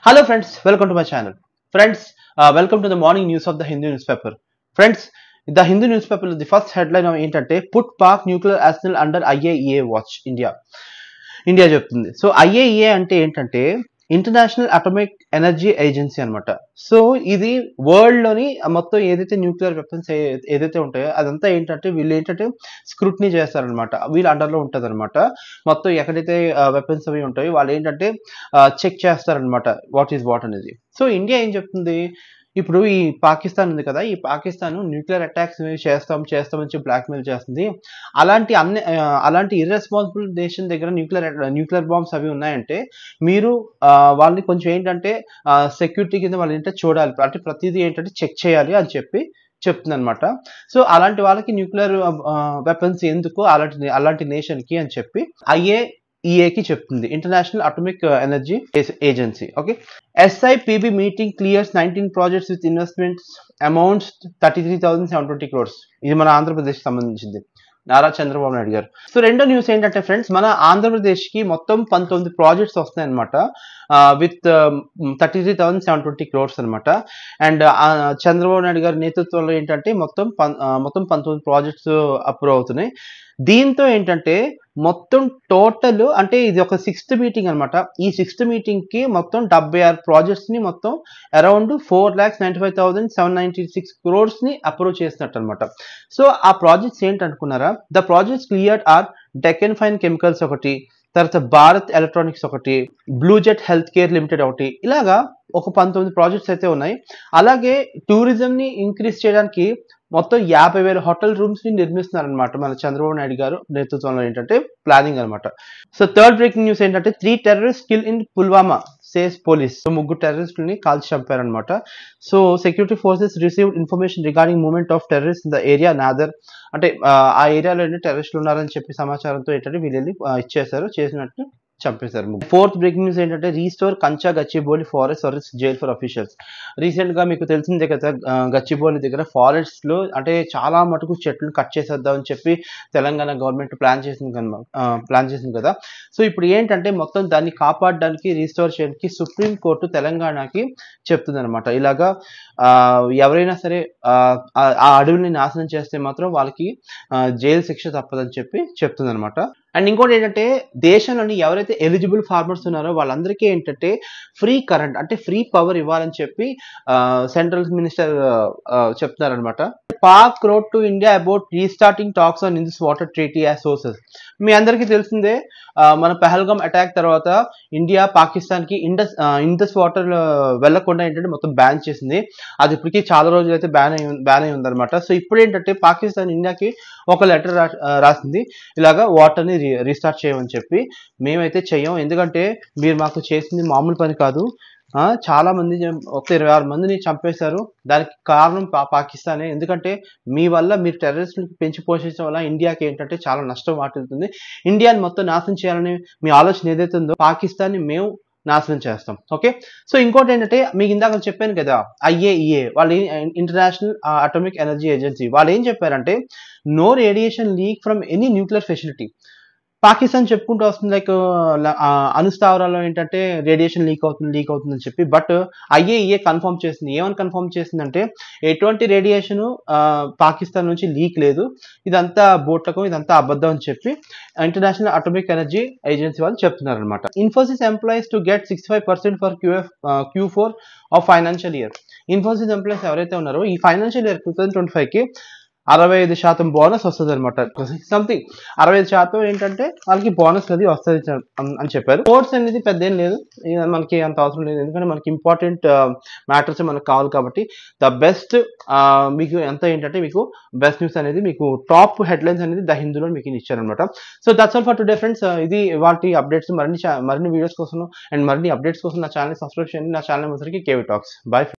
Hello friends, welcome to my channel. Friends, welcome to the morning news of the Hindu newspaper. Friends, the Hindu newspaper, the first headline of ఏంటంటే put Pak nuclear arsenal under IAEA watch India చెప్తుంది. So IAEA అంటే ఏంటంటే international atomic energy agency అనమాట. So ఇది world లోని మొత్తం ఏదైతే nuclear weapons ఏదైతే ఉంటాయో అదంతా ఏంటంటే వీళ్ళు ఏంటంటే స్క్రూటినీ చేస్తారనమాట. వీళ్ళ అండర్లో ఉంటుంది అనమాట. మొత్తం ఎక్కడైతే వెపన్స్ అవి ఉంటాయో వాళ్ళు ఏంటంటే చెక్ చేస్తారనమాట వాట్ ఈస్ వాట్ అనేది. సో ఇండియా ఏం చెప్తుంది, ఇప్పుడు ఈ పాకిస్తాన్ ఉంది కదా, ఈ పాకిస్తాన్ న్యూక్లియర్ అటాక్స్ చేస్తామని చెప్పి బ్లాక్మెయిల్ చేస్తుంది. అలాంటి ఇర్రెస్పాన్సిబుల్ దేశం దగ్గర న్యూక్లియర్ బాంబ్స్ అవి ఉన్నాయంటే మీరు వాళ్ళని కొంచెం ఏంటంటే సెక్యూరిటీ కింద వాళ్ళు ఏంటంటే చూడాలి, అంటే ప్రతిదీ ఏంటంటే చెక్ చేయాలి అని చెప్పి చెప్తుంది అనమాట. సో అలాంటి వాళ్ళకి న్యూక్లియర్ వెపన్స్ ఎందుకు అలాంటి నేషన్ కి అని చెప్పి IAEA చెప్తుంది, international atomic energy agency. Okay, SIPB meeting clears 19 projects with investments amounts 33,720 crores. ఇది మన ఆంధ్రప్రదేశ్ సంబంధించింది, నారా చంద్రబాబు నాయుడు గారు. సో రెండో న్యూస్ ఏంటంటే ఫ్రెండ్స్, మన ఆంధ్రప్రదేశ్ కి మొత్తం 19 ప్రాజెక్ట్స్ వస్తాయన్నమాట విత్ 33,720 crores అనమాట. అండ్ చంద్రబాబు నాయుడు గారి నేతృత్వంలో ఏంటంటే మొత్తం 19 ప్రాజెక్ట్స్ అప్రూవ్ అవుతున్నాయి. దీంతో ఏంటంటే మొత్తం టోటల్ అంటే ఇది ఒక 6th మీటింగ్ అనమాట. ఈ 6th మీటింగ్ కి మొత్తం 76 ప్రాజెక్ట్స్ ని మొత్తం అరౌండ్ 4,95,796 crores ని అప్రూవ్ చేసినట్టు అనమాట. సో ఆ ప్రాజెక్ట్స్ ఏంటనుకున్నారా, the projects cleared are Deccan fine chemicals ఒకటి, తర్వాత భారత్ ఎలక్ట్రానిక్స్ ఒకటి, blue jet health care limited ఒకటి, ఇలాగా ఒక 19 ప్రాజెక్ట్స్ అయితే ఉన్నాయి. అలాగే టూరిజం ని ఇంక్రీజ్ చేయడానికి మొత్తం 50,000 హోటల్ రూమ్స్ ని నిర్మిస్తున్నారనమాట మన చంద్రబాబు నాయుడు గారు నేతృత్వంలో ఏంటంటే ప్లానింగ్ అనమాట. సో థర్డ్ బ్రేకింగ్ న్యూస్ ఏంటంటే 3 terrorists kill in Pulwama says police. So 3 టెర్రరిస్టులని కాల్చి చంపారనమాట. So security forces received information regarding movement of terrorist in the area Nadar, అంటే ఆ ఏరియాలో టెర్రరిస్టులు ఉన్నారని చెప్పి సమాచారంతో ఏంటంటే వీళ్ళు వెళ్ళి చేసినట్టు చంపేశారు. ఫోర్త్ బ్రేకింగ్ న్యూస్ ఏంటంటే restore Kancha Gachibowli forest or jail for officials. Recent గా మీకు తెలిసిందే కదా, గచ్చిబౌలి దగ్గర ఫారెస్ట్ లో అంటే చాలా మటుకు చెట్లు కట్ చేసేద్దామని చెప్పి తెలంగాణ గవర్నమెంట్ ప్లాన్ చేసింది కదా. సో ఇప్పుడు ఏంటంటే మొత్తం దాన్ని కాపాడడానికి రీస్టోర్ చేయడానికి సుప్రీం కోర్టు తెలంగాణకి చెప్తుంది అనమాట. ఇలాగా ఎవరైనా సరే ఆ అడవిని నాశనం చేస్తే మాత్రం వాళ్ళకి జైలు శిక్ష తప్పదని చెప్పి చెప్తుంది అనమాట. అండ్ ఇంకోటి ఏంటంటే దేశంలోని ఎవరైతే ఎలిజిబుల్ ఫార్మర్స్ ఉన్నారో వాళ్ళందరికీ ఏంటంటే ఫ్రీ కరెంట్ అంటే ఫ్రీ పవర్ ఇవ్వాలని చెప్పి సెంట్రల్ మినిస్టర్ చెప్తున్నారనమాట. Pak wrote to India about restarting talks on Indus water treaty as sources. మీ అందరికీ తెలిసిందే, మన పహల్గామ్ అటాక్ తర్వాత ఇండియా పాకిస్తాన్ కి ఇండస్ వాటర్ వెళ్లకుండా ఏంటంటే మొత్తం బ్యాన్ చేసింది. అది ఇప్పటికీ చాలా రోజులు అయితే బ్యాన్ అయి ఉందన్నమాట. సో ఇప్పుడు ఏంటంటే పాకిస్తాన్ ఇండియాకి ఒక లెటర్ రాసింది, ఇలాగా వాటర్ ని రీస్టార్ట్ చేయమని చెప్పి. మేమైతే చెయ్యం, ఎందుకంటే మీరు మాకు చేసింది మామూలు పని కాదు, చాలా మంది ఒక 26 మందిని చంపేశారు, దానికి కారణం పాకిస్తానే. ఎందుకంటే మీ వల్ల మీరు టెర్రరిస్టులకు పెంచి పోషించడం వల్ల ఇండియాకి ఏంటంటే చాలా నష్టం వాటిల్తుంది. ఇండియాని మొత్తం నాశనం చేయాలని మీ ఆలోచన ఏదైతే ఉందో పాకిస్తాన్ని మేము నాశనం చేస్తాం. ఓకే, సో ఇంకోటి ఏంటంటే మీకు ఇందాక చెప్పాను కదా, IAEA వాళ్ళు ఇంటర్నేషనల్ అటామిక్ ఎనర్జీ ఏజెన్సీ వాళ్ళు ఏం చెప్పారంటే no radiation leak from any nuclear facility. Pakistan చెప్పుకుంటూ వస్తుంది లైక్ అణుస్థావరాల్లో ఏంటంటే రేడియేషన్ లీక్ అవుతుందని చెప్పి, బట్ IAEA కన్ఫర్మ్ చేసింది. ఏమని కన్ఫర్మ్ చేసిందంటే ఎటువంటి రేడియేషన్ పాకిస్తాన్ నుంచి లీక్ లేదు, ఇదంతా బోట్లకు ఇదంతా అబద్ధం అని చెప్పి ఇంటర్నేషనల్ అటామిక్ ఎనర్జీ ఏజెన్సీ వాళ్ళు చెప్తున్నారు అనమాట. Infosys employees to get 65% for Q4 of financial year. Infosys employees ఎవరైతే ఉన్నారో ఈ ఫైనాన్షియల్ ఇయర్ 2025 కి 65% బోనస్ వస్తుంది అనమాట. సంథింగ్ 65% ఏంటంటే వాళ్ళకి బోనస్ అది వస్తుంది అని చెప్పారు. కోర్స్ అనేది పెద్ద ఏం లేదు, మనకి అంత అవసరం లేదు, ఎందుకంటే మనకి ఇంపార్టెంట్ మ్యాటర్స్ మనకు కావాలి కాబట్టి ద బెస్ట్ మీకు ఎంత ఏంటంటే మీకు బెస్ట్ న్యూస్ అనేది మీకు టాప్ హెడ్లైన్స్ అనేది ద హిందూలో మీకు ఇచ్చారనమాట. So that's all for today friends. ఇది వాటి అప్డేట్స్. మరిన్ని వీడియోస్ కోసం అండ్ మరిన్ని అప్డేట్స్ కోసం నా ఛానల్ సబ్స్క్రైబ్ చేయండి. నా ఛానల్ మొదటికి కేవీ టాక్స్. బై.